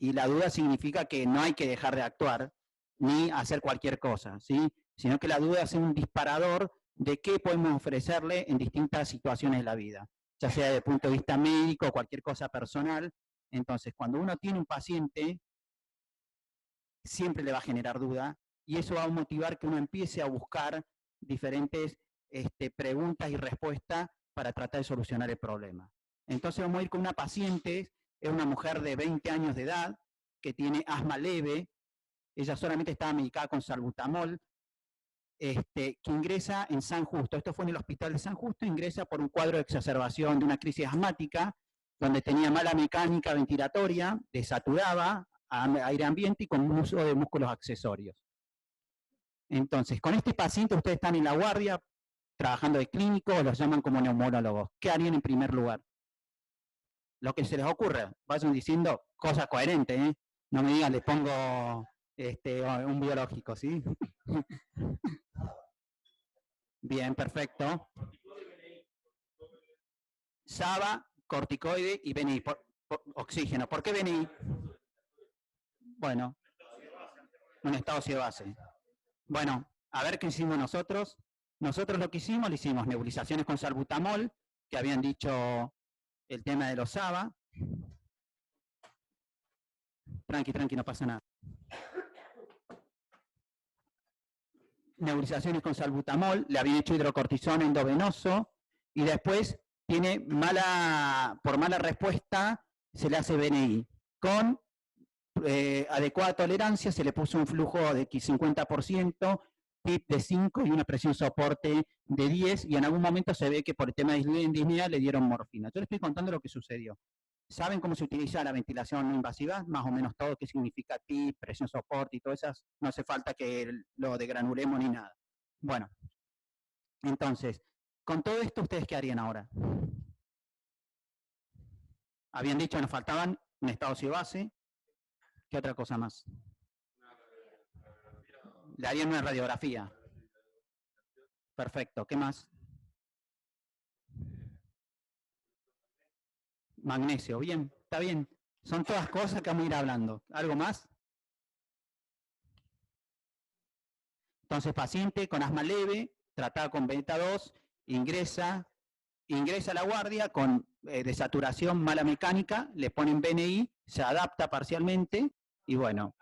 Y la duda significa que no hay que dejar de actuar ni hacer cualquier cosa, ¿sí? Sino que la duda es un disparador de qué podemos ofrecerle en distintas situaciones de la vida, ya sea desde el punto de vista médico o cualquier cosa personal. Entonces, cuando uno tiene un paciente, siempre le va a generar duda y eso va a motivar que uno empiece a buscar diferentes preguntas y respuestas para tratar de solucionar el problema. Entonces vamos a ir con una paciente, es una mujer de 20 años de edad, que tiene asma leve, ella solamente estaba medicada con salbutamol, que ingresa en San Justo, esto fue en el hospital de San Justo, ingresa por un cuadro de exacerbación de una crisis asmática, donde tenía mala mecánica ventilatoria, desaturaba aire ambiente y con uso de músculos accesorios. Entonces, con este paciente ustedes están en la guardia, trabajando de clínico, o los llaman como neumólogos. ¿Qué harían en primer lugar? Lo que se les ocurra, vayan diciendo cosas coherentes, ¿eh? No me digan, les pongo un biológico, ¿sí? Bien, perfecto. SABA, corticoide y BNI, oxígeno. ¿Por qué BNI? Bueno, un estado de base. Bueno, a ver qué hicimos nosotros. Nosotros lo que hicimos, le hicimos nebulizaciones con salbutamol, que habían dicho el tema de los SABA. Tranqui, no pasa nada. Nebulizaciones con salbutamol, le habían hecho hidrocortisona endovenoso, y después tiene por mala respuesta, se le hace BNI. Con adecuada tolerancia se le puso un flujo de 50%, PIP de 5 y una presión soporte de 10, y en algún momento se ve que por el tema de disnea le dieron morfina. Yo les estoy contando lo que sucedió. ¿Saben cómo se utiliza la ventilación no invasiva? Más o menos todo, qué significa PIP, presión soporte y todas esas. No hace falta que lo degranulemos ni nada. Bueno, entonces, con todo esto, ¿ustedes qué harían ahora? Habían dicho que nos faltaban un estado de base. ¿Qué otra cosa más? Le harían una radiografía. Perfecto. ¿Qué más? Magnesio. Bien, está bien. Son todas cosas que vamos a ir hablando. ¿Algo más? Entonces, paciente con asma leve, tratada con beta 2, ingresa a la guardia con desaturación, mala mecánica, le ponen BNI, se adapta parcialmente y bueno,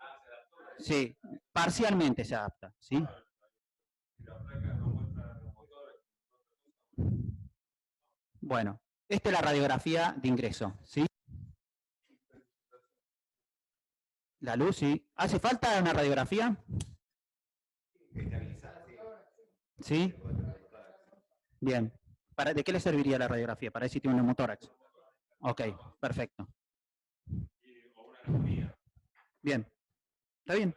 sí, parcialmente se adapta, ¿sí? Bueno, esta es la radiografía de ingreso, ¿sí? La luz, sí. ¿Hace falta una radiografía? ¿Sí? Bien. ¿De qué le serviría la radiografía? Para ver si tiene un neumotórax. Ok, perfecto. Bien. ¿Está bien?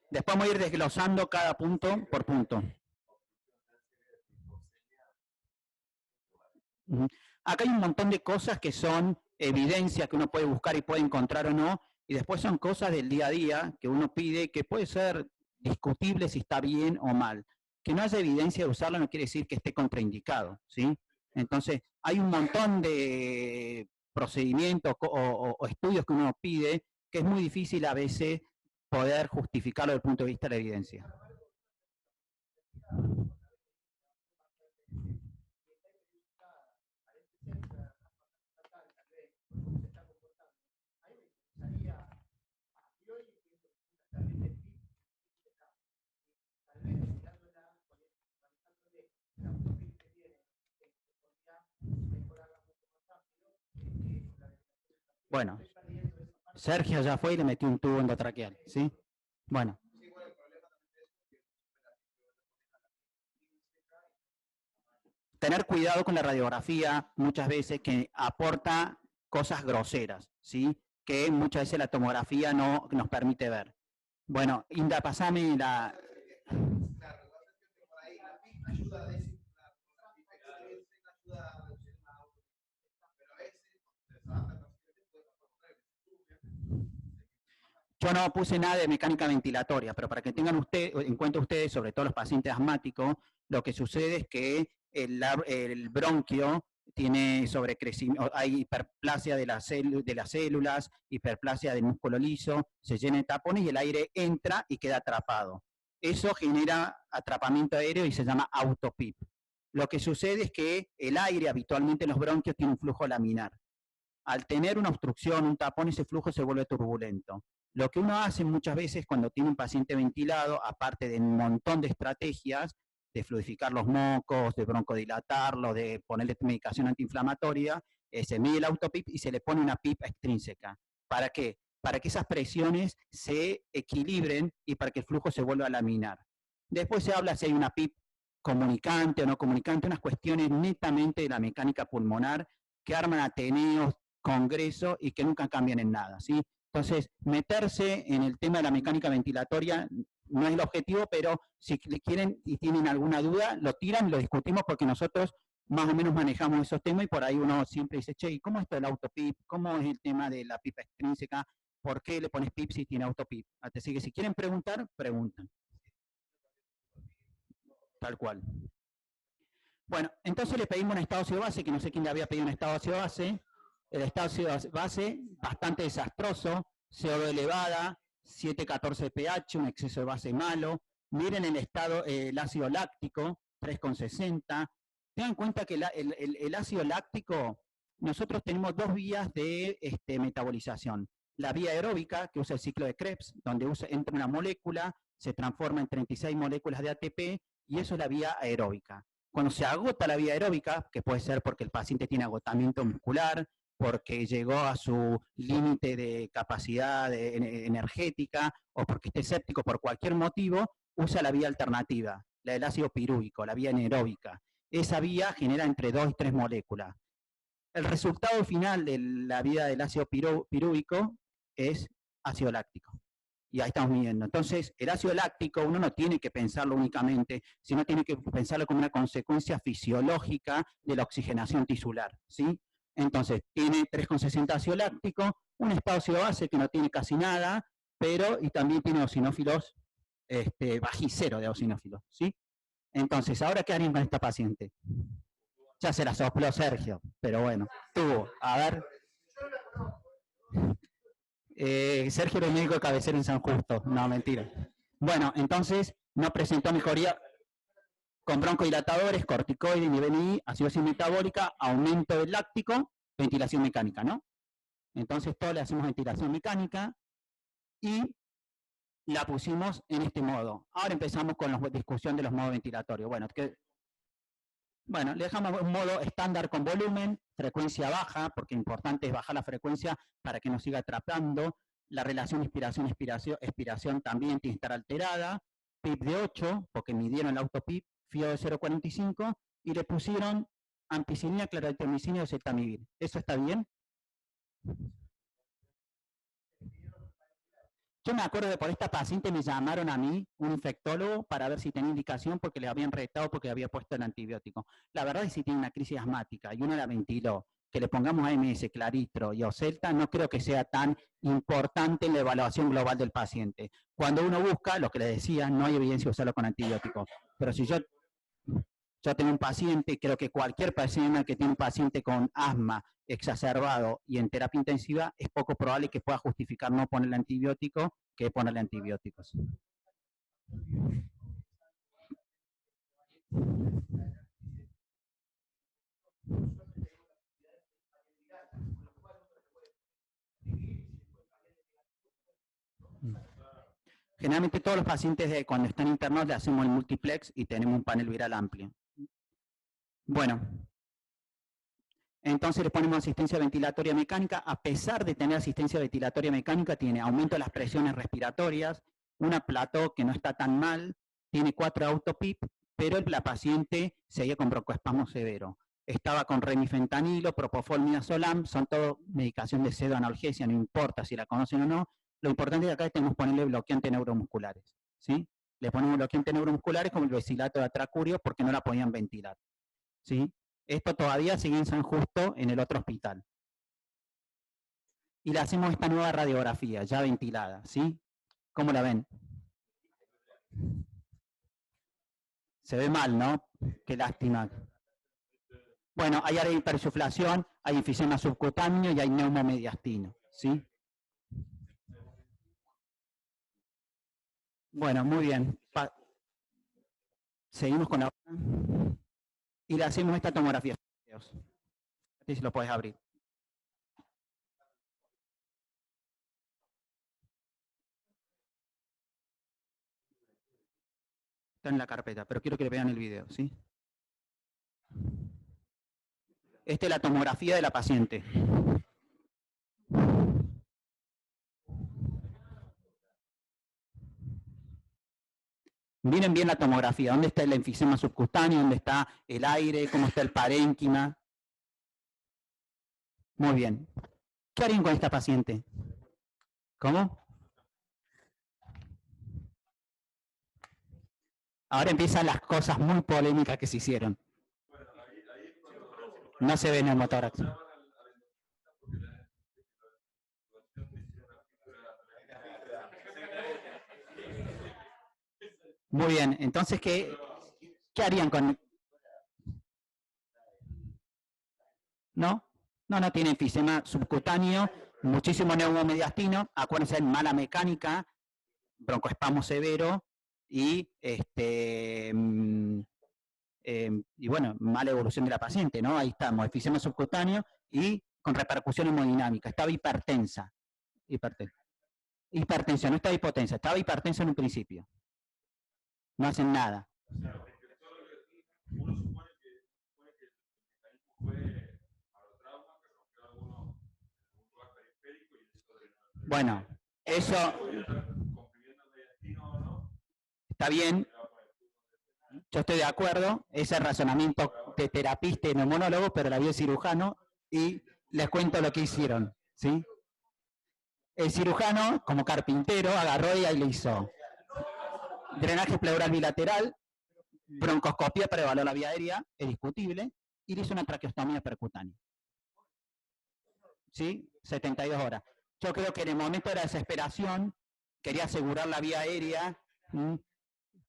Después vamos a ir desglosando cada punto por punto. Acá hay un montón de cosas que son evidencias que uno puede buscar y puede encontrar o no, y después son cosas del día a día que uno pide que puede ser discutible si está bien o mal. Que no haya evidencia de usarlo no quiere decir que esté contraindicado, ¿sí? Entonces, hay un montón de procedimientos o estudios que uno pide que es muy difícil a veces poder justificarlo desde el punto de vista de la evidencia. Bueno, Sergio ya fue y le metió un tubo endotraqueal, ¿sí? Bueno. Tener cuidado con la radiografía muchas veces que aporta cosas groseras, ¿sí? Que muchas veces la tomografía no nos permite ver. Bueno, Inda, pasame la... Yo no puse nada de mecánica ventilatoria, pero para que tengan en cuenta ustedes, sobre todo los pacientes asmáticos, lo que sucede es que el bronquio tiene sobrecrecimiento, hay hiperplasia de las células, hiperplasia del músculo liso, se llena de tapones y el aire entra y queda atrapado. Eso genera atrapamiento aéreo y se llama autopip. Lo que sucede es que el aire habitualmente en los bronquios tiene un flujo laminar. Al tener una obstrucción, un tapón, ese flujo se vuelve turbulento. Lo que uno hace muchas veces cuando tiene un paciente ventilado, aparte de un montón de estrategias, de fluidificar los mocos, de broncodilatarlo, de ponerle medicación antiinflamatoria, se mide el autopip y se le pone una PIP extrínseca. ¿Para qué? Para que esas presiones se equilibren y para que el flujo se vuelva a laminar. Después se habla si hay una PIP comunicante o no comunicante, unas cuestiones netamente de la mecánica pulmonar que arman ateneos, congresos y que nunca cambian en nada, ¿sí? Entonces, meterse en el tema de la mecánica ventilatoria no es el objetivo, pero si quieren y tienen alguna duda, lo tiran y lo discutimos porque nosotros más o menos manejamos esos temas y por ahí uno siempre dice, che, ¿y cómo es esto del autopip? ¿Cómo es el tema de la pipa extrínseca? ¿Por qué le pones pip si tiene autopip? Así que si quieren preguntar, preguntan. Tal cual. Bueno, entonces le pedimos un estado ácido base, que no sé quién le había pedido un estado ácido base. El estado ácido base, bastante desastroso, CO2 elevada, 7,14 pH, un exceso de base malo. Miren el estado, el ácido láctico, 3,60. Tengan en cuenta que el ácido láctico, nosotros tenemos dos vías de metabolización. La vía aeróbica, que usa el ciclo de Krebs, donde entra una molécula, se transforma en 36 moléculas de ATP, y eso es la vía aeróbica. Cuando se agota la vía aeróbica, que puede ser porque el paciente tiene agotamiento muscular, porque llegó a su límite de capacidad energética o porque esté séptico por cualquier motivo, usa la vía alternativa, la del ácido pirúvico, la vía anaeróbica. Esa vía genera entre 2 y 3 moléculas. El resultado final de la vía del ácido pirúvico es ácido láctico. Y ahí estamos midiendo. Entonces, el ácido láctico uno no tiene que pensarlo únicamente, sino tiene que pensarlo como una consecuencia fisiológica de la oxigenación tisular, ¿sí? Entonces, tiene 3,60 ácido láctico, un estado ácido base que no tiene casi nada, pero y también tiene eosinófilos, bajicero de eosinófilos, ¿sí? Entonces, ¿ahora qué harían con esta paciente? Ya se la sopló Sergio, pero bueno, tuvo, a ver... Sergio era el médico de cabecera en San Justo. No, mentira. Bueno, entonces no presentó mejoría con broncodilatadores, corticoides, nivel I, acidosis metabólica, aumento del láctico, ventilación mecánica, ¿no? Entonces todos le hacemos ventilación mecánica y la pusimos en este modo. Ahora empezamos con la discusión de los modos ventilatorios. Bueno, le dejamos un modo estándar con volumen, frecuencia baja, porque lo importante es bajar la frecuencia para que no siga atrapando. La relación expiración también tiene que estar alterada. PIP de 8, porque midieron el autopip, FIO de 0,45, y le pusieron ampicilina, claritromicina y oseltamivir. ¿Eso está bien? Yo me acuerdo que por esta paciente me llamaron a mí, un infectólogo, para ver si tenía indicación porque le habían retado porque había puesto el antibiótico. La verdad es que si tiene una crisis asmática y uno la ventiló, que le pongamos AMS, Claritro y Oselta, no creo que sea tan importante en la evaluación global del paciente. Cuando uno busca, lo que le decía, no hay evidencia de usarlo con antibióticos. Pero si yo tengo un paciente, creo que cualquier persona que tiene un paciente con asma exacerbado y en terapia intensiva, es poco probable que pueda justificar no ponerle antibiótico que ponerle antibióticos. Generalmente todos los pacientes cuando están internados le hacemos el multiplex y tenemos un panel viral amplio. Bueno, entonces le ponemos asistencia ventilatoria mecánica. A pesar de tener asistencia ventilatoria mecánica, tiene aumento de las presiones respiratorias, una plató que no está tan mal, tiene 4 autopip, pero la paciente seguía con broncoespasmo severo. Estaba con remifentanilo, propofol, midazolam, son todo medicación de pseudoanalgesia, no importa si la conocen o no. Lo importante es que acá tenemos que ponerle bloqueantes neuromusculares, ¿sí? Le ponemos bloqueantes neuromusculares como el besilato de atracurio porque no la podían ventilar, ¿sí? Esto todavía sigue en San Justo, en el otro hospital. Y le hacemos esta nueva radiografía, ya ventilada, ¿sí? ¿Cómo la ven? Se ve mal, ¿no? Qué lástima. Bueno, hay área de hipersuflación, hay enfisema subcutáneo y hay neumomediastino, ¿sí? Bueno, muy bien. Seguimos con la... Y le hacemos esta tomografía. Así si lo puedes abrir. Está en la carpeta, pero quiero que le vean el video, ¿sí? Esta es la tomografía de la paciente. Miren bien la tomografía, dónde está el enfisema subcutáneo, dónde está el aire, cómo está el parénquima. Muy bien. ¿Qué harían con esta paciente? ¿Cómo? Ahora empiezan las cosas muy polémicas que se hicieron. No se ve en el motórax. Muy bien, entonces, ¿qué harían con...? ¿No? No tiene enfisema subcutáneo, muchísimo neumomediastino, acuérdense, en mala mecánica, broncoespasmo severo y, y bueno, mala evolución de la paciente, ¿no? Ahí estamos, enfisema subcutáneo y con repercusión hemodinámica, estaba hipertensa. Hipertensión, no estaba hipotensa, estaba hipertensa en un principio. No hacen nada. Bueno, eso está bien, yo estoy de acuerdo, ese razonamiento de terapista y neumonólogo, pero la vio el cirujano y les cuento lo que hicieron, ¿sí? El cirujano, como carpintero, agarró y ahí le hizo drenaje pleural bilateral, broncoscopia para evaluar la vía aérea, es discutible, y le hizo una traqueostomía percutánea. ¿Sí? 72 horas. Yo creo que en el momento de la desesperación quería asegurar la vía aérea,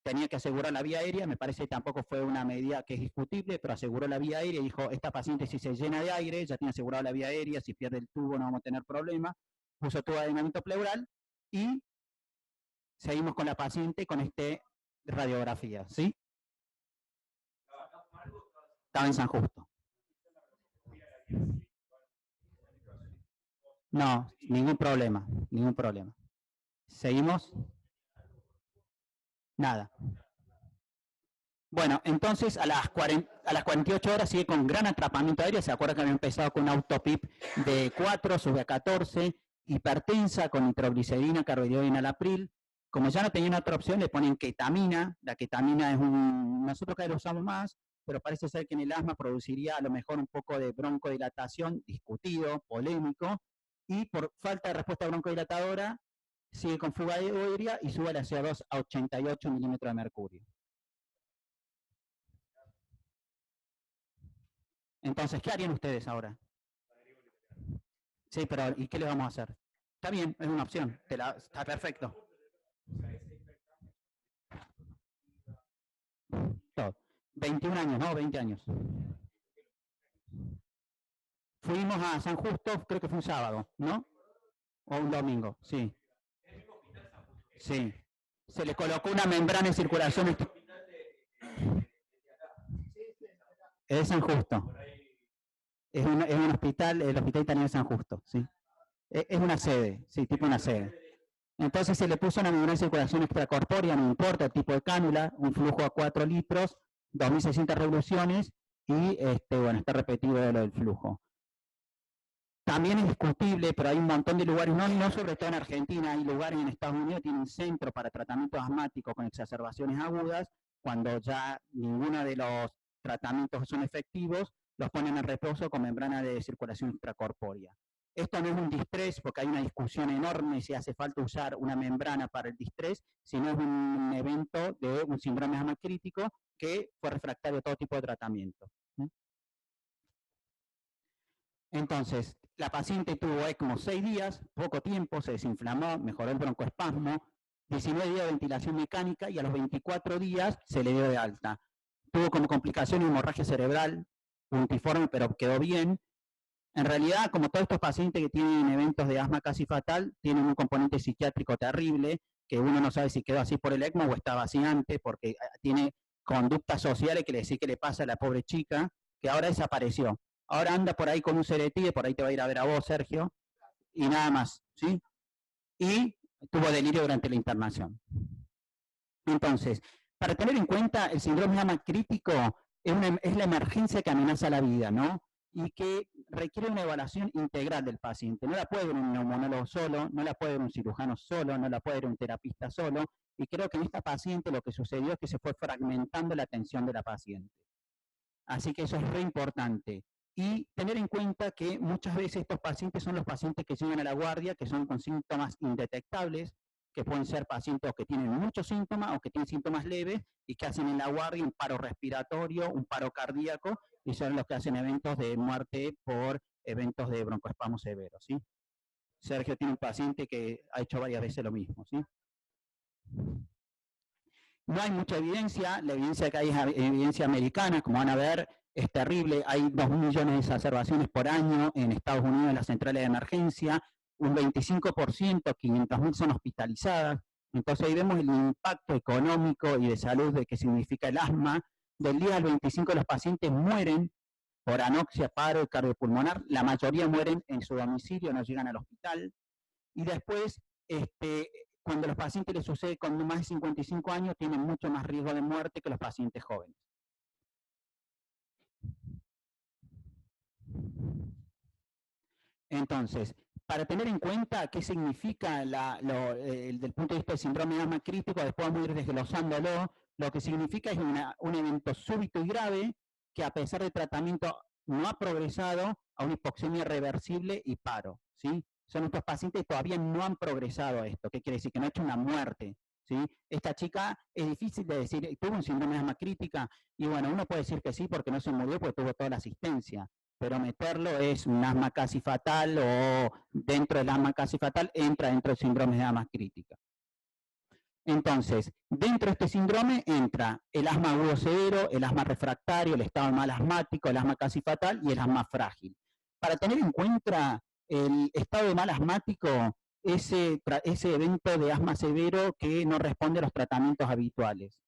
tenía que asegurar la vía aérea, me parece que tampoco fue una medida que es discutible, pero aseguró la vía aérea y dijo, esta paciente si se llena de aire, ya tiene asegurado la vía aérea, si pierde el tubo no vamos a tener problema, puso tubo de aislamiento pleural y seguimos con la paciente con este radiografía, ¿sí? Estaba en San Justo. No, ningún problema, ningún problema. ¿Seguimos? Nada. Bueno, entonces a las 48 horas sigue con gran atrapamiento aéreo. Se acuerda que había empezado con un autopip de 4, sube a 14, hipertensa con nitroglicerina, carvedioide enalapril. Como ya no tenían otra opción, le ponen ketamina. La ketamina es nosotros cada vez lo usamos más, pero parece ser que en el asma produciría a lo mejor un poco de broncodilatación, discutido, polémico, y por falta de respuesta broncodilatadora, sigue con fuga aérea y sube la CO2 a 88 milímetros de mercurio. Entonces, ¿qué harían ustedes ahora? Sí, pero ¿y qué le vamos a hacer? Está bien, es una opción, está perfecto. Todo. 21 años, ¿no? 20 años. Fuimos a San Justo, creo que fue un sábado, ¿no? O un domingo, sí. Sí. Se le colocó una membrana en circulación. Es San Justo. Es un hospital, el Hospital Italiano de San Justo, sí. Es una sede, sí, tipo una sede. Entonces se le puso una membrana de circulación extracorpórea, no importa el tipo de cánula, un flujo a 4 litros, 2.600 revoluciones y bueno, está repetido lo del flujo. También es discutible, pero hay un montón de lugares, no sobre todo en Argentina, hay lugares en Estados Unidos que tienen un centro para tratamiento asmático con exacerbaciones agudas, cuando ya ninguno de los tratamientos son efectivos, los ponen en reposo con membrana de circulación extracorpórea. Esto no es un distrés, porque hay una discusión enorme si hace falta usar una membrana para el distrés, sino es un evento de un síndrome asma crítico que fue refractario a todo tipo de tratamiento. Entonces, la paciente tuvo ECMO 6 días, poco tiempo, se desinflamó, mejoró el broncoespasmo, 19 días de ventilación mecánica y a los 24 días se le dio de alta. Tuvo como complicación hemorragia cerebral, puntiforme, pero quedó bien. En realidad, como todos estos pacientes que tienen eventos de asma casi fatal, tienen un componente psiquiátrico terrible, que uno no sabe si quedó así por el ECMO o estaba así antes, porque tiene conductas sociales que le decís que le pasa a la pobre chica, que ahora desapareció. Ahora anda por ahí con un sedative, por ahí te va a ir a ver a vos, Sergio, y nada más, ¿sí? Y tuvo delirio durante la internación. Entonces, para tener en cuenta, el síndrome de asma crítico es la emergencia que amenaza la vida, ¿no? Y que requiere una evaluación integral del paciente. No la puede ver un neumonólogo solo, no la puede ver un cirujano solo, no la puede ver un terapista solo. Y creo que en esta paciente lo que sucedió es que se fue fragmentando la atención de la paciente. Así que eso es re importante. Y tener en cuenta que muchas veces estos pacientes son los pacientes que llegan a la guardia, que son con síntomas indetectables, que pueden ser pacientes que tienen muchos síntomas o que tienen síntomas leves y que hacen en la guardia un paro respiratorio, un paro cardíaco, y son los que hacen eventos de muerte por eventos de broncoespasmo severo, ¿sí? Sergio tiene un paciente que ha hecho varias veces lo mismo, ¿sí? No hay mucha evidencia, la evidencia que hay es evidencia americana, como van a ver, es terrible, hay 2 millones de exacerbaciones por año en Estados Unidos en las centrales de emergencia, un 25%, 500.000 son hospitalizadas, entonces ahí vemos el impacto económico y de salud de que significa el asma. Del día al 25 los pacientes mueren por anoxia, paro cardiopulmonar, la mayoría mueren en su domicilio, no llegan al hospital, y después, cuando los pacientes les sucede con más de 55 años, tienen mucho más riesgo de muerte que los pacientes jóvenes. Entonces, para tener en cuenta qué significa desde el punto de vista del síndrome de asma crítico, después vamos a ir desglosándolo, lo que significa es un evento súbito y grave que a pesar de tratamiento no ha progresado a una hipoxemia reversible y paro, ¿sí? Son estos pacientes que todavía no han progresado a esto. ¿Qué quiere decir? Que no ha hecho una muerte, ¿sí? Esta chica es difícil de decir, tuvo un síndrome de asma crítica, y bueno, uno puede decir que sí porque no se murió porque tuvo toda la asistencia, pero meterlo es un asma casi fatal o dentro del asma casi fatal entra dentro del síndrome de asma crítica. Entonces, dentro de este síndrome entra el asma agudo severo, el asma refractario, el estado mal asmático, el asma casi fatal y el asma frágil. Para tener en cuenta el estado de mal asmático, ese evento de asma severo que no responde a los tratamientos habituales.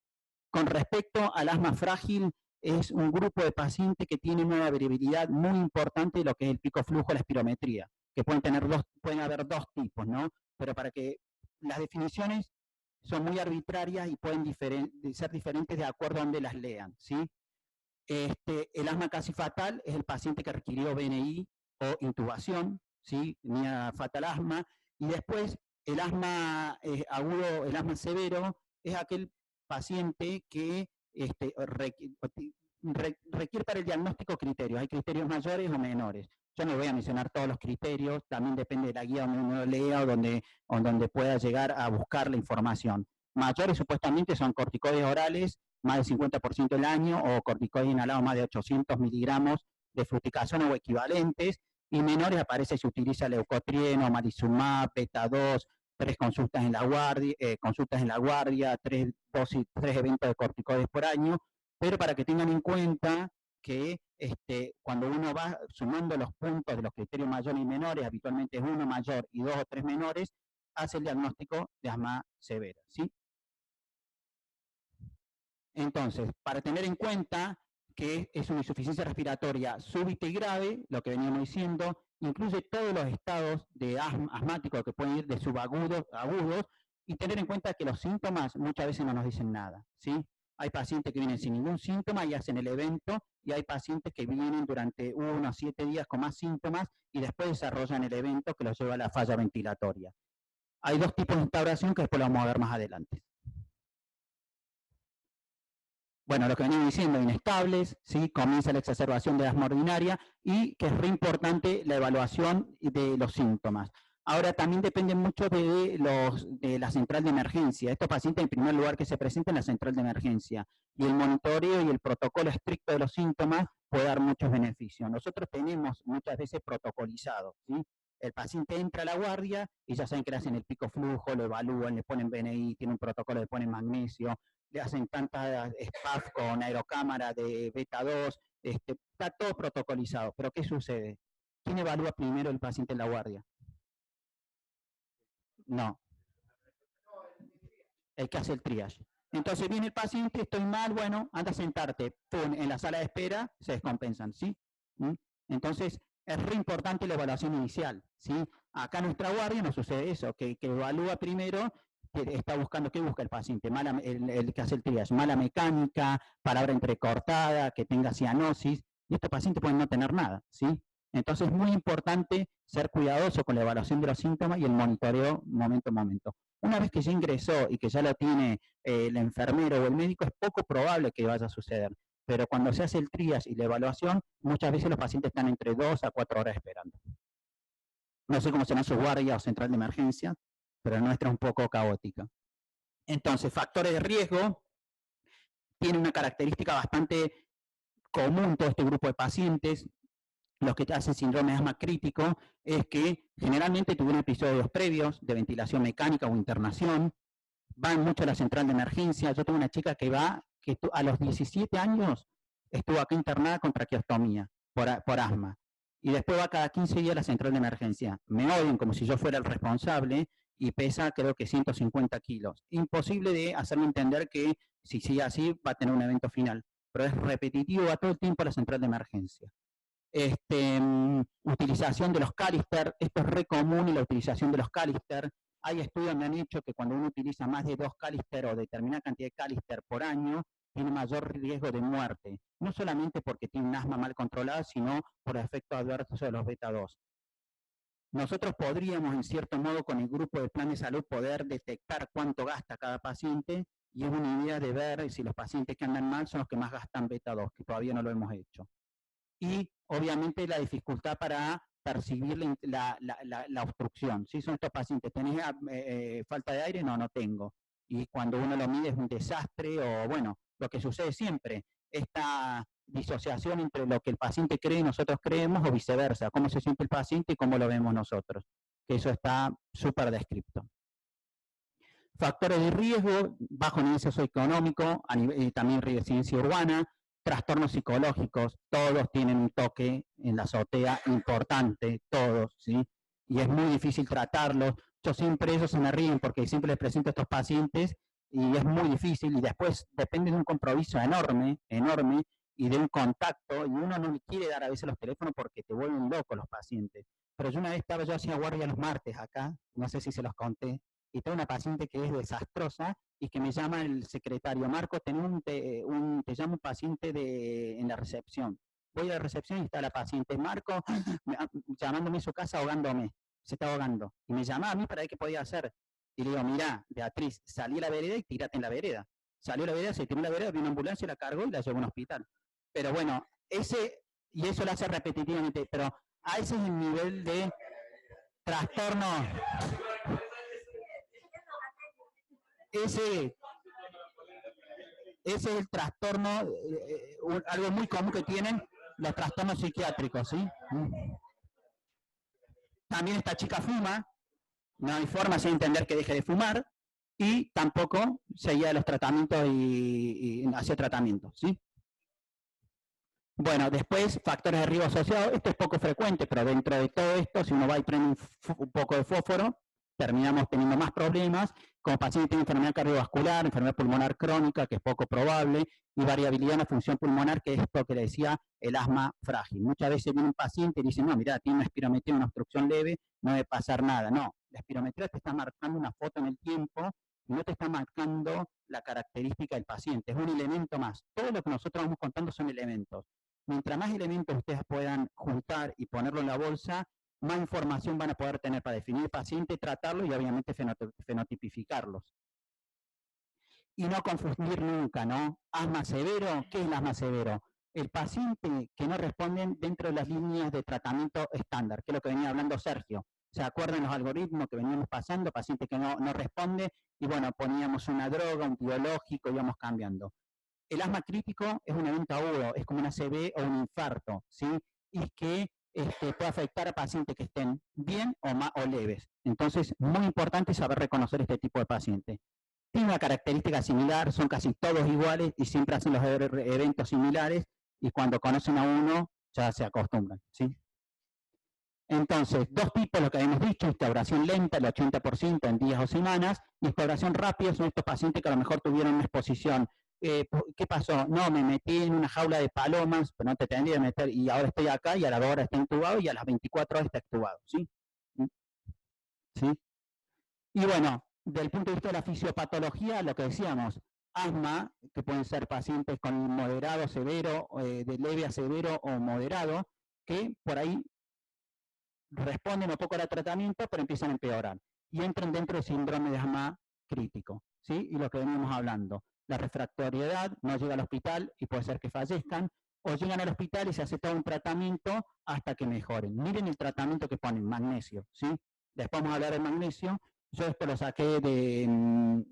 Con respecto al asma frágil, es un grupo de pacientes que tienen una variabilidad muy importante de lo que es el pico flujo, la espirometría, que pueden haber dos tipos, ¿no? Pero para que las definiciones son muy arbitrarias y pueden ser diferentes de acuerdo a donde las lean, ¿sí? El asma casi fatal es el paciente que requirió BNI o intubación, ¿sí? Tenía fatal asma, y después el asma agudo, el asma severo, es aquel paciente que requiere para el diagnóstico criterios. Hay criterios mayores o menores. Yo no voy a mencionar todos los criterios, también depende de la guía donde uno lea o donde pueda llegar a buscar la información. Mayores supuestamente son corticoides orales, más del 50% del año, o corticoides inhalados más de 800 miligramos de fluticasona o equivalentes, y menores aparece se utiliza leucotrieno, marizumab, beta 2, 3 consultas en la guardia, 3 eventos de corticoides por año, pero para que tengan en cuenta que cuando uno va sumando los puntos de los criterios mayores y menores, habitualmente es uno mayor y 2 o 3 menores, hace el diagnóstico de asma severa, ¿sí? Entonces, para tener en cuenta que es una insuficiencia respiratoria súbita y grave, lo que veníamos diciendo, incluye todos los estados de asmáticos que pueden ir de subagudos a agudos, y tener en cuenta que los síntomas muchas veces no nos dicen nada, ¿sí? Hay pacientes que vienen sin ningún síntoma y hacen el evento, y hay pacientes que vienen durante 1 a 7 días con más síntomas y después desarrollan el evento que los lleva a la falla ventilatoria. Hay dos tipos de instauración que después lo vamos a ver más adelante. Bueno, lo que venimos diciendo, inestables, ¿sí? Comienza la exacerbación de asma ordinaria y que es re importante la evaluación de los síntomas. Ahora también depende mucho de la central de emergencia. Estos pacientes en primer lugar que se presentan en la central de emergencia, y el monitoreo y el protocolo estricto de los síntomas puede dar muchos beneficios. Nosotros tenemos muchas veces protocolizado, ¿sí? El paciente entra a la guardia y ya saben que le hacen el pico flujo, lo evalúan, le ponen BNI, tiene un protocolo, le ponen magnesio, le hacen tantas SPAF con aerocámara de beta 2, está todo protocolizado, pero ¿qué sucede? ¿Quién evalúa primero el paciente en la guardia? No, el que hace el triage. Entonces viene el paciente, estoy mal, bueno, anda a sentarte, pum, en la sala de espera se descompensan, ¿sí? ¿Mm? Entonces es re importante la evaluación inicial, ¿sí? Acá en nuestra guardia no sucede eso, que evalúa primero, que está buscando, ¿qué busca el paciente? El que hace el triage, mala mecánica, palabra entrecortada, que tenga cianosis, y estos pacientes pueden no tener nada, ¿sí? Entonces es muy importante ser cuidadoso con la evaluación de los síntomas y el monitoreo momento a momento. Una vez que ya ingresó y que ya lo tiene el enfermero o el médico, es poco probable que vaya a suceder. Pero cuando se hace el triage y la evaluación, muchas veces los pacientes están entre 2 a 4 horas esperando. No sé cómo será su guardia o central de emergencia, pero la nuestra es un poco caótica. Entonces, factores de riesgo tienen una característica bastante común en todo este grupo de pacientes. Los que hacen síndrome de asma crítico es que generalmente tuvieron episodios previos de ventilación mecánica o internación, van mucho a la central de emergencia. Yo tengo una chica que a los 17 años estuvo acá internada con traqueostomía por asma. Y después va cada 15 días a la central de emergencia. Me odian como si yo fuera el responsable y pesa creo que 150 kilos. Imposible de hacerme entender que si sigue así va a tener un evento final. Pero es repetitivo, va todo el tiempo a la central de emergencia. Utilización de los Calister, esto es re común en la utilización de los Calister. Hay estudios que han hecho que cuando uno utiliza más de 2 Calister o determinada cantidad de Calister por año, tiene mayor riesgo de muerte. No solamente porque tiene un asma mal controlada, sino por efectos adversos de los beta 2. Nosotros podríamos, en cierto modo, con el grupo de plan de salud, poder detectar cuánto gasta cada paciente, y es una idea de ver si los pacientes que andan mal son los que más gastan beta 2, que todavía no lo hemos hecho. Y obviamente la dificultad para percibir la obstrucción. ¿Sí? Son estos pacientes, ¿tenés falta de aire? No, no tengo. Y cuando uno lo mide es un desastre, o bueno, lo que sucede siempre, esta disociación entre lo que el paciente cree y nosotros creemos, o viceversa, cómo se siente el paciente y cómo lo vemos nosotros, que eso está súper descrito. Factores de riesgo, bajo nivel socioeconómico, también residencia urbana, trastornos psicológicos, todos tienen un toque en la azotea importante, todos, ¿sí? Y es muy difícil tratarlos. Yo siempre, ellos se me ríen porque siempre les presento a estos pacientes y es muy difícil, y después depende de un compromiso enorme, enorme, y de un contacto, y uno no le quiere dar a veces los teléfonos porque te vuelven locos los pacientes. Pero yo una vez yo hacía guardia los martes acá, no sé si se los conté, y tengo una paciente que es desastrosa y que me llama el secretario, Marco, te llama un paciente en la recepción. Voy a la recepción y está la paciente, Marco, llamándome a su casa ahogándome, se está ahogando. Y me llama a mí para ver qué podía hacer. Y le digo, mirá, Beatriz, salí a la vereda y tírate en la vereda. Salió a la vereda, se tiró en la vereda, vino una ambulancia, la cargó y la llevó a un hospital. Pero bueno, y eso lo hace repetitivamente, pero a ese es el nivel de trastorno. Ese es el trastorno, algo muy común que tienen los trastornos psiquiátricos, ¿sí? También esta chica fuma, no hay forma de entender que deje de fumar, y tampoco seguía los tratamientos y hacía tratamientos, ¿sí? Bueno, después, factores de riesgo asociados, esto es poco frecuente, pero dentro de todo esto, si uno va y prende un poco de fósforo, terminamos teniendo más problemas, como paciente tiene enfermedad cardiovascular, enfermedad pulmonar crónica, que es poco probable, y variabilidad en la función pulmonar, que es esto que le decía, el asma frágil. Muchas veces viene un paciente y dice, no, mira, tiene una espirometría, una obstrucción leve, no debe pasar nada. No, la espirometría te está marcando una foto en el tiempo y no te está marcando la característica del paciente, es un elemento más. Todo lo que nosotros vamos contando son elementos. Mientras más elementos ustedes puedan juntar y ponerlo en la bolsa, más información van a poder tener para definir el paciente, tratarlo y obviamente fenotipificarlos. Y no confundir nunca, ¿no? Asma severo, ¿qué es el asma severo? El paciente que no responden dentro de las líneas de tratamiento estándar, que es lo que venía hablando Sergio. ¿Se acuerdan los algoritmos que veníamos pasando? Paciente que no responde, y bueno, poníamos una droga, un biológico, íbamos cambiando. El asma crítico es un evento agudo, es como una ACV o un infarto, ¿sí? Y que puede afectar a pacientes que estén bien o leves. Entonces, muy importante saber reconocer este tipo de pacientes. Tiene una característica similar, son casi todos iguales y siempre hacen los eventos similares, y cuando conocen a uno ya se acostumbran, ¿sí? Entonces, dos tipos, lo que habíamos dicho, instauración lenta, el 80% en días o semanas, instauración rápida son estos pacientes que a lo mejor tuvieron una exposición. ¿Qué pasó? No, me metí en una jaula de palomas, pero no te tendría que meter, y ahora estoy acá, y a la hora está intubado, y a las 24 horas está extubado, ¿sí? ¿Sí? Y bueno, del punto de vista de la fisiopatología, lo que decíamos, asma, que pueden ser pacientes con moderado, severo, de leve a severo o moderado, que por ahí responden un poco al tratamiento, pero empiezan a empeorar. Y entran dentro del síndrome de asma crítico, ¿sí? Y lo que venimos hablando, la refractoriedad, no llega al hospital y puede ser que fallezcan, o llegan al hospital y se hace todo un tratamiento hasta que mejoren. Miren el tratamiento que ponen, magnesio, ¿sí? Después vamos a hablar del magnesio. Yo esto lo saqué de...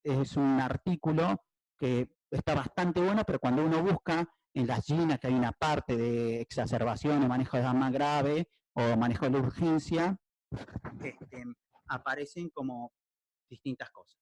es un artículo que está bastante bueno, pero cuando uno busca en las GINAs que hay una parte de exacerbación o manejo de asma grave, o manejo de la urgencia, aparecen como distintas cosas.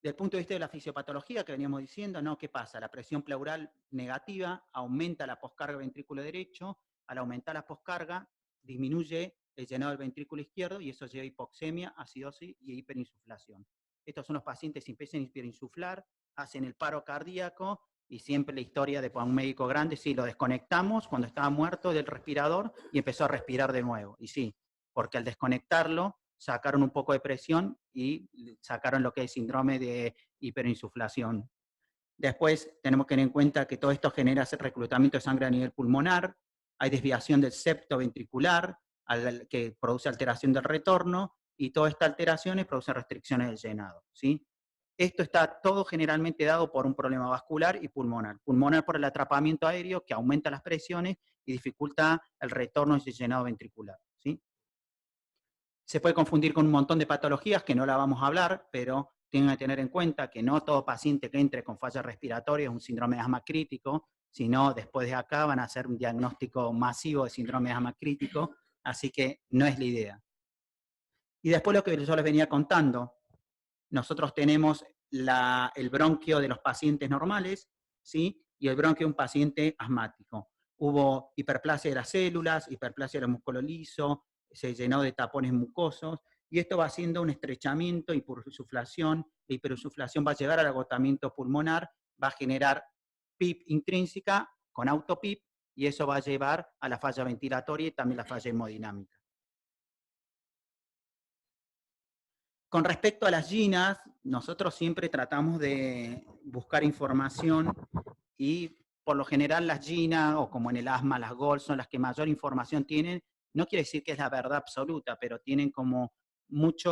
Desde el punto de vista de la fisiopatología que veníamos diciendo, ¿no? ¿Qué pasa? La presión pleural negativa aumenta la poscarga ventrículo derecho, al aumentar la poscarga disminuye el llenado del ventrículo izquierdo y eso lleva a hipoxemia, acidosis y hiperinsuflación. Estos son los pacientes que empiezan a hiperinsuflar, hacen el paro cardíaco y siempre la historia de un médico grande, sí, lo desconectamos cuando estaba muerto del respirador y empezó a respirar de nuevo. Y sí, porque al desconectarlo sacaron un poco de presión y sacaron lo que es síndrome de hiperinsuflación. Después tenemos que tener en cuenta que todo esto genera reclutamiento de sangre a nivel pulmonar, hay desviación del septo ventricular, que produce alteración del retorno, y todas estas alteraciones producen restricciones del llenado, ¿sí? Esto está todo generalmente dado por un problema vascular y pulmonar. Pulmonar por el atrapamiento aéreo, que aumenta las presiones y dificulta el retorno y el llenado ventricular, ¿sí? Se puede confundir con un montón de patologías que no la vamos a hablar, pero tienen que tener en cuenta que no todo paciente que entre con falla respiratoria es un síndrome de asma crítico, sino después de acá van a hacer un diagnóstico masivo de síndrome de asma crítico, así que no es la idea. Y después lo que yo les venía contando, nosotros tenemos el bronquio de los pacientes normales, ¿sí? Y el bronquio de un paciente asmático. Hubo hiperplasia de las células, hiperplasia del músculo liso, se llenó de tapones mucosos, y esto va haciendo un estrechamiento, hiperinsuflación, la hiperinsuflación va a llegar al agotamiento pulmonar, va a generar PIP intrínseca con autopip, y eso va a llevar a la falla ventilatoria y también la falla hemodinámica. Con respecto a las GINAs, nosotros siempre tratamos de buscar información y por lo general las GINA, o como en el asma, las GOL, son las que mayor información tienen. No quiere decir que es la verdad absoluta, pero tienen como mucha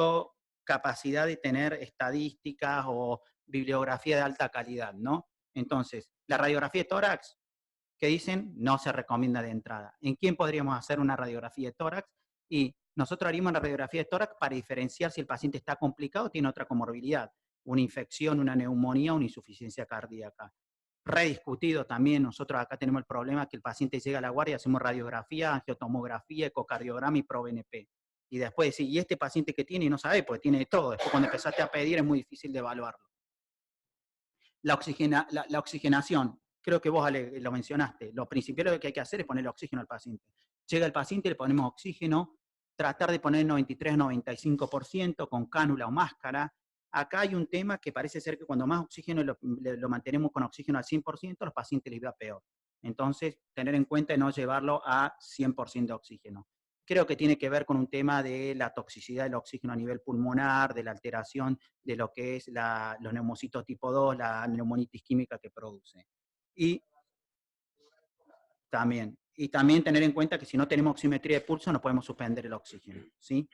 capacidad de tener estadísticas o bibliografía de alta calidad, ¿no? Entonces, la radiografía de tórax, que dicen, no se recomienda de entrada. ¿En quién podríamos hacer una radiografía de tórax? Y nosotros haríamos una radiografía de tórax para diferenciar si el paciente está complicado o tiene otra comorbilidad, una infección, una neumonía, una insuficiencia cardíaca. Rediscutido también, nosotros acá tenemos el problema que el paciente llega a la guardia, hacemos radiografía, angiotomografía, ecocardiograma y ProBNP. Y después decir, ¿y este paciente que tiene? Y no sabe, porque tiene de todo. Después cuando empezaste a pedir es muy difícil de evaluarlo. La oxigenación, creo que vos, Ale, lo mencionaste. Lo principal que hay que hacer es ponerle oxígeno al paciente. Llega el paciente, le ponemos oxígeno, tratar de poner 93-95% con cánula o máscara. Acá hay un tema que parece ser que cuando más oxígeno lo mantenemos con oxígeno al 100%, los pacientes les va peor. Entonces, tener en cuenta de no llevarlo a 100% de oxígeno. Creo que tiene que ver con un tema de la toxicidad del oxígeno a nivel pulmonar, de la alteración de lo que es los neumocitos tipo 2, la neumonitis química que produce. Y también tener en cuenta que si no tenemos oximetría de pulso no podemos suspender el oxígeno, ¿sí?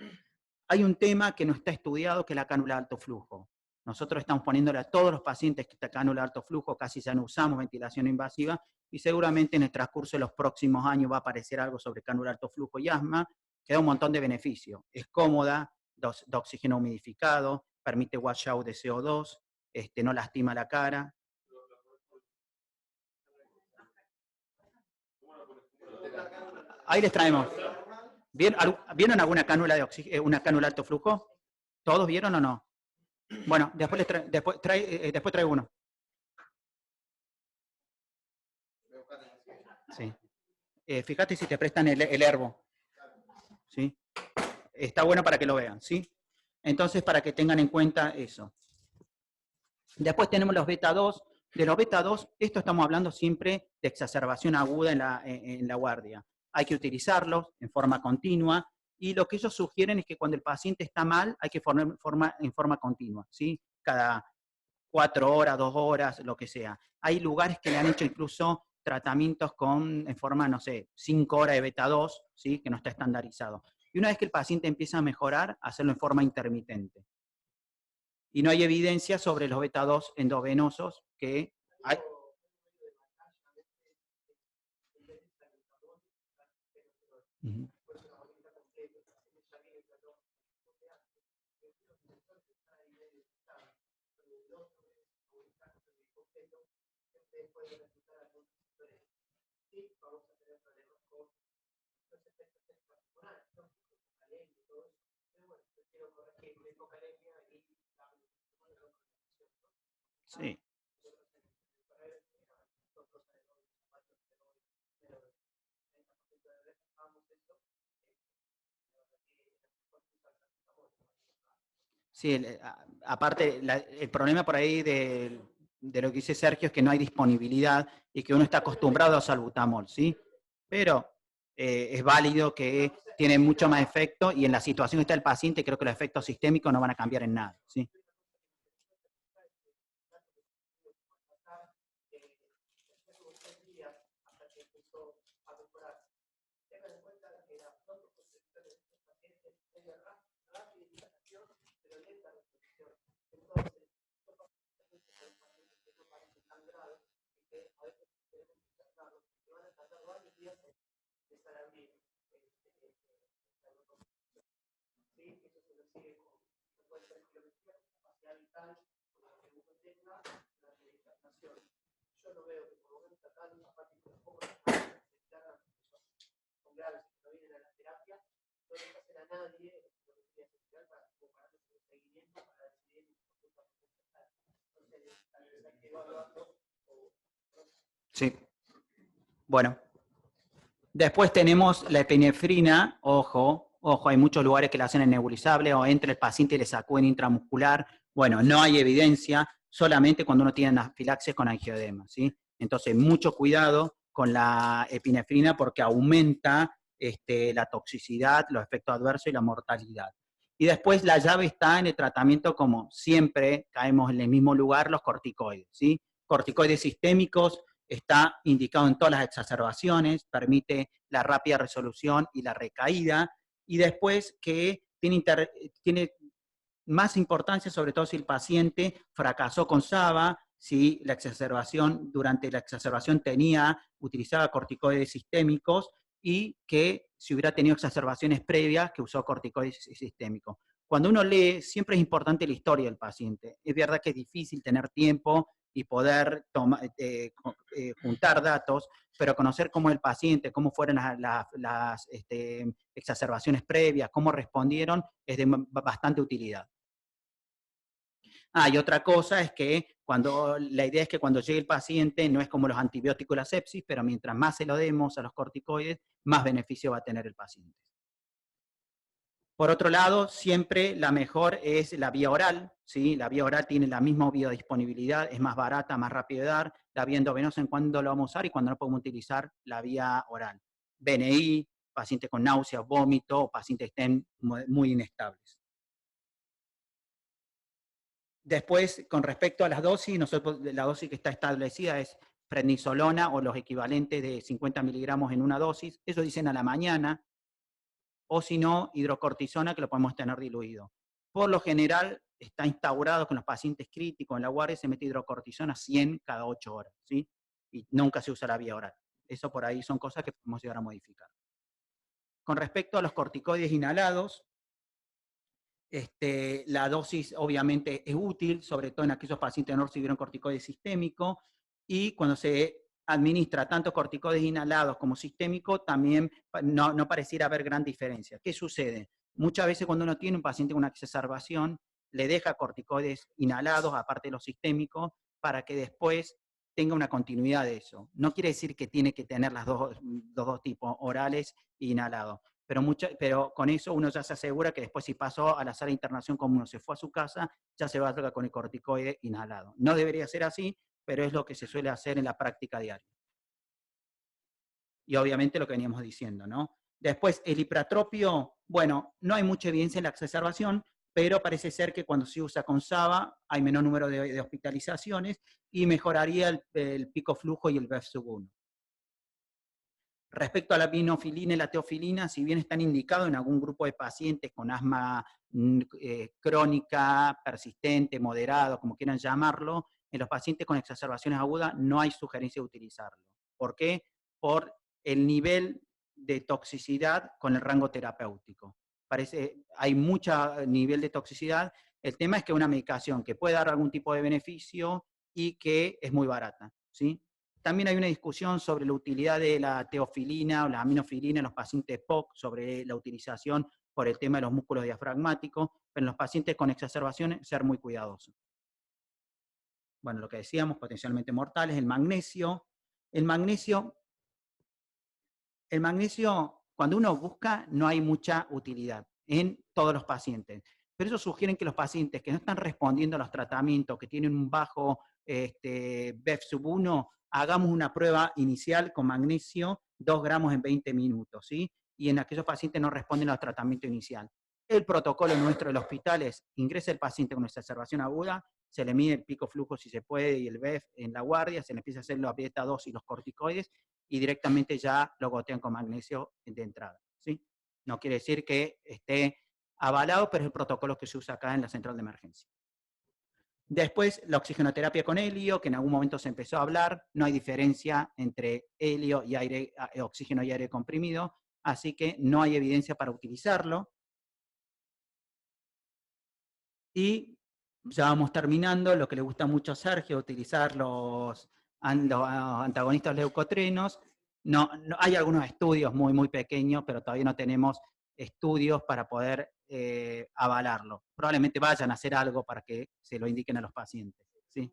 Hay un tema que no está estudiado, que es la cánula de alto flujo. Nosotros estamos poniéndole a todos los pacientes que esta cánula de alto flujo, casi ya no usamos ventilación invasiva, y seguramente en el transcurso de los próximos años va a aparecer algo sobre cánula de alto flujo y asma, que da un montón de beneficios. Es cómoda, de oxígeno humidificado, permite washout de CO2, no lastima la cara. Ahí les traemos. ¿Vieron alguna cánula de oxígeno, una cánula de alto flujo? ¿Todos vieron o no? Bueno, después traigo uno. Fíjate si te prestan el herbo, ¿sí? Está bueno para que lo vean, ¿sí? Entonces, para que tengan en cuenta eso. Después tenemos los beta 2. De los beta 2, esto estamos hablando siempre de exacerbación aguda en la guardia. Hay que utilizarlos en forma continua y lo que ellos sugieren es que cuando el paciente está mal hay que formar en forma continua, ¿sí? Cada 4 horas, 2 horas, lo que sea. Hay lugares que le han hecho incluso tratamientos en forma, no sé, 5 horas de beta 2, ¿sí? Que no está estandarizado. Y una vez que el paciente empieza a mejorar, hacerlo en forma intermitente. Y no hay evidencia sobre los beta 2 endovenosos que hay. Uh-huh. Sí. Sí, aparte, el problema por ahí de lo que dice Sergio es que no hay disponibilidad y que uno está acostumbrado a salbutamol, ¿sí? Pero es válido que tiene mucho más efecto y en la situación que está el paciente creo que los efectos sistémicos no van a cambiar en nada, ¿sí? Sí. Bueno, después tenemos la epinefrina, ojo, hay muchos lugares que la hacen en nebulizable o entre el paciente y le sacuden intramuscular. Bueno, no hay evidencia, solamente cuando uno tiene anafilaxis con angioedema, ¿sí? Entonces, mucho cuidado con la epinefrina porque aumenta la toxicidad, los efectos adversos y la mortalidad. Y después la llave está en el tratamiento, como siempre caemos en el mismo lugar, los corticoides, ¿sí? Corticoides sistémicos, está indicado en todas las exacerbaciones, permite la rápida resolución y la recaída, y después que tiene más importancia, sobre todo si el paciente fracasó con SABA, si durante la exacerbación utilizaba corticoides sistémicos, y que si hubiera tenido exacerbaciones previas, que usó corticoides sistémicos. Cuando uno lee, siempre es importante la historia del paciente. Es verdad que es difícil tener tiempo y poder juntar datos, pero conocer cómo el paciente, cómo fueron las exacerbaciones previas, cómo respondieron, es de bastante utilidad. Y otra cosa es que la idea es que cuando llegue el paciente no es como los antibióticos y la sepsis, pero mientras más se lo demos a los corticoides, más beneficio va a tener el paciente. Por otro lado, siempre la mejor es la vía oral, ¿sí? La vía oral tiene la misma biodisponibilidad, es más barata, más rápido de dar. La vía endovenosa, en cuándo lo vamos a usar y cuándo no podemos utilizar la vía oral. BNI, pacientes con náuseas, vómito, pacientes que estén muy inestables. Después, con respecto a las dosis, la dosis que está establecida es prednisolona o los equivalentes de 50 miligramos en una dosis. Eso dicen a la mañana. O si no, hidrocortisona, que lo podemos tener diluido. Por lo general, está instaurado con los pacientes críticos en la guardia, se mete hidrocortisona 100 cada 8 horas, ¿sí? Y nunca se usa la vía oral. Eso por ahí son cosas que podemos llegar a modificar. Con respecto a los corticoides inhalados, la dosis obviamente es útil, sobre todo en aquellos pacientes que no recibieron corticoide sistémico, y cuando se administra tanto corticoides inhalados como sistémico, también no pareciera haber gran diferencia. ¿Qué sucede? Muchas veces cuando uno tiene un paciente con una exacerbación, le deja corticoides inhalados, aparte de los sistémicos, para que después tenga una continuidad de eso. No quiere decir que tiene que tener los dos tipos, orales e inhalados. Pero con eso uno ya se asegura que después si pasó a la sala de internación como uno se fue a su casa, ya se va a tratar con el corticoide inhalado. No debería ser así, pero es lo que se suele hacer en la práctica diaria. Y obviamente lo que veníamos diciendo, ¿no? Después, el hipratropio, bueno, no hay mucha evidencia en la exacerbación, pero parece ser que cuando se usa con SABA hay menor número de hospitalizaciones y mejoraría el pico flujo y el BEF1. Respecto a la vinofilina y la teofilina, si bien están indicados en algún grupo de pacientes con asma crónica, persistente, moderado, como quieran llamarlo, en los pacientes con exacerbaciones agudas no hay sugerencia de utilizarlo. ¿Por qué? Por el nivel de toxicidad con el rango terapéutico. Hay mucho nivel de toxicidad. El tema es que es una medicación que puede dar algún tipo de beneficio y que es muy barata, ¿sí? También hay una discusión sobre la utilidad de la teofilina o la aminofilina en los pacientes POC, sobre la utilización por el tema de los músculos diafragmáticos, pero en los pacientes con exacerbaciones ser muy cuidadosos. Bueno, lo que decíamos, potencialmente mortales, el magnesio. El magnesio, cuando uno busca, no hay mucha utilidad en todos los pacientes. Pero eso sugiere que los pacientes que no están respondiendo a los tratamientos, que tienen un bajo BEF1, hagamos una prueba inicial con magnesio, 2 gramos en 20 minutos, ¿sí? Y en aquellos pacientes no responden al tratamiento inicial. El protocolo nuestro del hospital es, ingresa el paciente con exacerbación aguda, se le mide el pico flujo si se puede y el BEF en la guardia, se le empieza a hacer la beta 2 y los corticoides, y directamente ya lo gotean con magnesio de entrada, ¿sí? No quiere decir que esté avalado, pero es el protocolo que se usa acá en la central de emergencia. Después, la oxigenoterapia con helio, que en algún momento se empezó a hablar, no hay diferencia entre helio y oxígeno y aire comprimido, así que no hay evidencia para utilizarlo. Y ya vamos terminando, lo que le gusta mucho a Sergio, utilizar los antagonistas leucotrenos. Hay algunos estudios muy pequeños, pero todavía no tenemos estudios para poder avalarlo. Probablemente vayan a hacer algo para que se lo indiquen a los pacientes, ¿sí?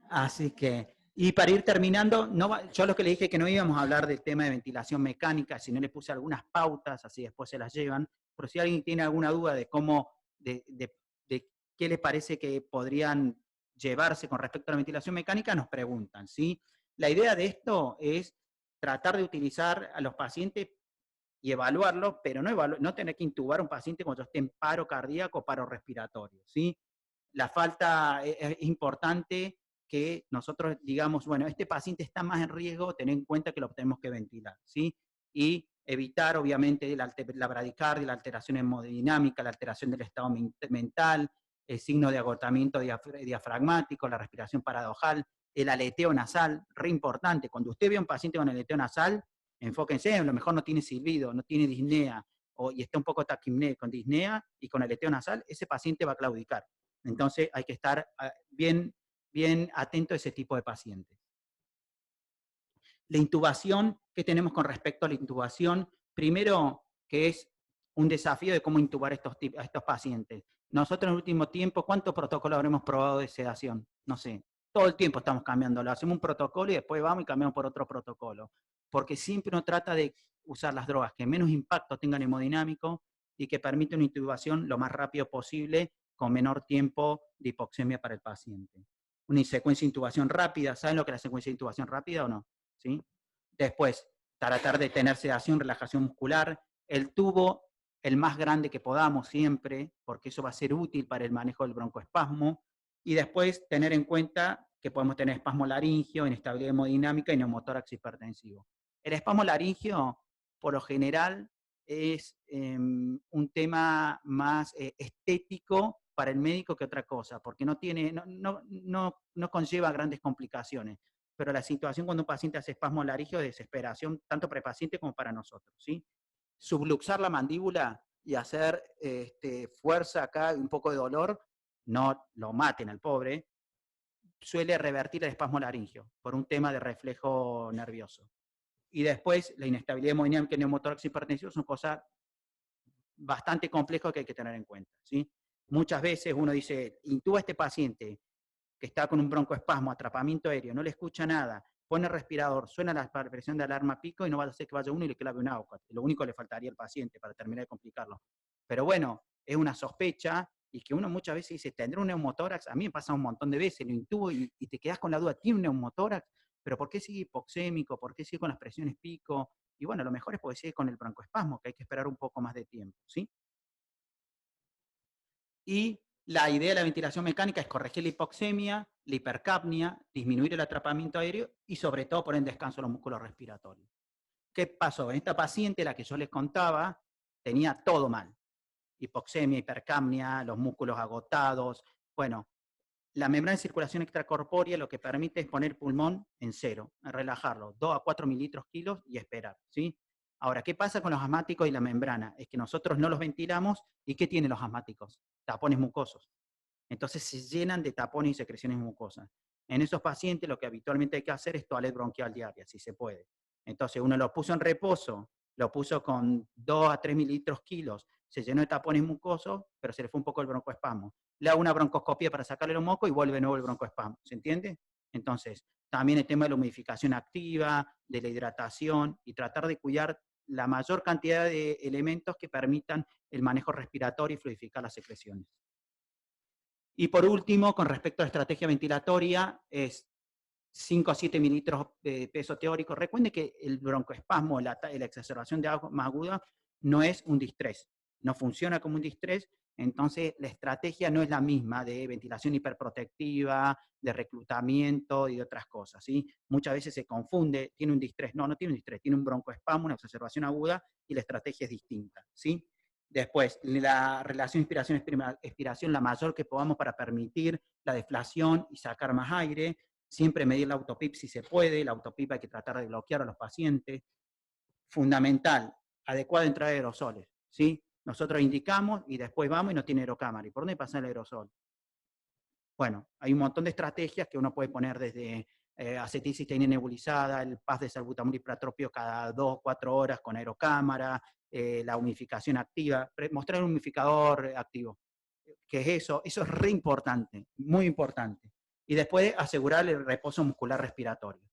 Así que, y para ir terminando, yo lo que le dije que no íbamos a hablar del tema de ventilación mecánica, sino le puse algunas pautas, así después se las llevan, pero si alguien tiene alguna duda de cómo, de qué le parece que podrían llevarse con respecto a la ventilación mecánica, nos preguntan, ¿sí? La idea de esto es tratar de utilizar a los pacientes y evaluarlos, pero no tener que intubar a un paciente cuando esté en paro cardíaco o paro respiratorio, ¿sí? La falta es importante que nosotros digamos, bueno, este paciente está más en riesgo, tener en cuenta que lo tenemos que ventilar, ¿sí? Y evitar, obviamente, la bradicardia, la alteración hemodinámica, la alteración del estado mental, el signo de agotamiento diafragmático, la respiración paradojal, el aleteo nasal, re importante. Cuando usted ve a un paciente con aleteo nasal, enfóquense, a lo mejor no tiene silbido, no tiene disnea, y está un poco taquimné con disnea y con aleteo nasal, ese paciente va a claudicar. Entonces hay que estar bien atento a ese tipo de pacientes. La intubación, ¿qué tenemos con respecto a la intubación? Primero, que es un desafío de cómo intubar a estos pacientes. Nosotros en el último tiempo, ¿cuántos protocolos habremos probado de sedación? No sé, todo el tiempo estamos cambiándolo. Hacemos un protocolo y después vamos y cambiamos por otro protocolo. Porque siempre uno trata de usar las drogas que menos impacto tengan hemodinámico y que permitan una intubación lo más rápido posible con menor tiempo de hipoxemia para el paciente. Una secuencia de intubación rápida, ¿saben lo que es la secuencia de intubación rápida o no? ¿Sí? Después, tratar de tener sedación, relajación muscular, el tubo el más grande que podamos siempre, porque eso va a ser útil para el manejo del broncoespasmo, y después tener en cuenta que podemos tener espasmo laringio, inestabilidad hemodinámica y neumotórax hipertensivo. El espasmo laringio, por lo general, es un tema más estético para el médico que otra cosa, porque no conlleva grandes complicaciones. Pero la situación cuando un paciente hace espasmo laringio es desesperación, tanto para el paciente como para nosotros, ¿sí? Subluxar la mandíbula y hacer fuerza acá, un poco de dolor, no lo maten al pobre, suele revertir el espasmo laringio por un tema de reflejo nervioso. Y después, la inestabilidad hemodinámica y neumotórax hipertensivo son cosas bastante complejas que hay que tener en cuenta, ¿sí? muchas veces uno dice, intuba a este paciente que está con un broncoespasmo, atrapamiento aéreo, no le escucha nada, pone el respirador, suena la presión de alarma pico y no va a hacer que vaya uno y le clave un agua. Lo único que le faltaría al paciente para terminar de complicarlo. Pero bueno, es una sospecha y que uno muchas veces dice, ¿tendrá un neumotórax? A mí me pasa un montón de veces, lo intubo y te quedas con la duda, ¿tiene un neumotórax? ¿Pero por qué sigue hipoxémico? ¿Por qué sigue con las presiones pico? Y bueno, lo mejor es porque sigue con el broncoespasmo, que hay que esperar un poco más de tiempo, ¿sí? Y la idea de la ventilación mecánica es corregir la hipoxemia, la hipercapnia, disminuir el atrapamiento aéreo y sobre todo poner en descanso los músculos respiratorios. ¿Qué pasó? En esta paciente, la que yo les contaba, tenía todo mal. Hipoxemia, hipercapnia, los músculos agotados. Bueno, la membrana de circulación extracorpórea lo que permite es poner pulmón en cero, relajarlo, 2 a 4 mililitros kilos y esperar, ¿sí? Ahora, ¿qué pasa con los asmáticos y la membrana? Es que nosotros no los ventilamos, ¿y qué tienen los asmáticos? Tapones mucosos. Entonces se llenan de tapones y secreciones mucosas. En esos pacientes lo que habitualmente hay que hacer es toaleta bronquial diaria, si se puede. Entonces uno lo puso en reposo, lo puso con 2 a 3 mililitros kilos, se llenó de tapones mucosos, pero se le fue un poco el broncoespasmo. Le hago una broncoscopia para sacarle los mocos y vuelve de nuevo el broncoespasmo, ¿se entiende? Entonces, también el tema de la humidificación activa, de la hidratación y tratar de cuidar la mayor cantidad de elementos que permitan el manejo respiratorio y fluidificar las secreciones. Y por último, con respecto a la estrategia ventilatoria, es 5 a 7 mililitros de peso teórico. Recuerde que el broncoespasmo, la exacerbación de agua más aguda, no es un distrés, no funciona como un distrés, entonces la estrategia no es la misma de ventilación hiperprotectiva, de reclutamiento y de otras cosas, ¿sí? Muchas veces se confunde, tiene un distrés, no tiene un distrés, tiene un broncoespasmo, una exacerbación aguda y la estrategia es distinta, ¿sí? Después, la relación inspiración-expiración, la mayor que podamos para permitir la deflación y sacar más aire. Siempre medir la autopip si se puede, la autopip hay que tratar de bloquear a los pacientes. Fundamental, adecuada entrada de aerosoles, ¿sí? Nosotros indicamos y después vamos y no tiene aerocámara. ¿Y por dónde pasa el aerosol? Bueno, hay un montón de estrategias que uno puede poner desde acetilcisteína nebulizada, el PAS de salbutamol y pratropio cada 2 o 4 horas con aerocámara, la humidificación activa, mostrar un humidificador activo. ¿Qué es eso? Eso es re importante, muy importante. Y después asegurar el reposo muscular respiratorio.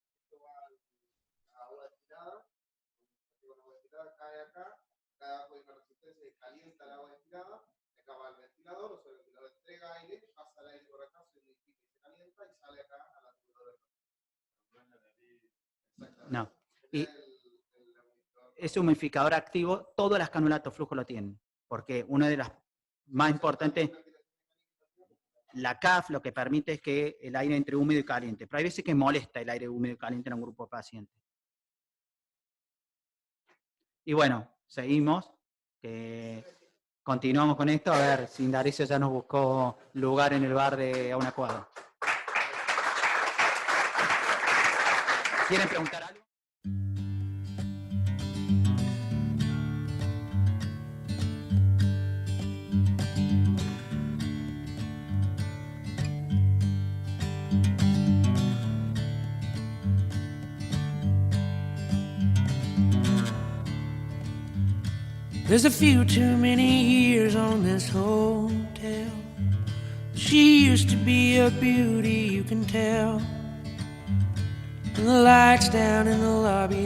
No. Y ese humidificador activo, todas las cánulas de flujo lo tienen, porque una de las más importantes, la CAF lo que permite es que el aire entre húmedo y caliente, pero hay veces que molesta el aire húmedo y caliente en un grupo de pacientes. Y bueno, seguimos. Continuamos con esto, a ver si Indaricio ya nos buscó lugar en el bar de a una cuadra. ¿Quieren preguntar algo? There's a few too many years on this hotel. She used to be a beauty, you can tell. And the lights down in the lobby,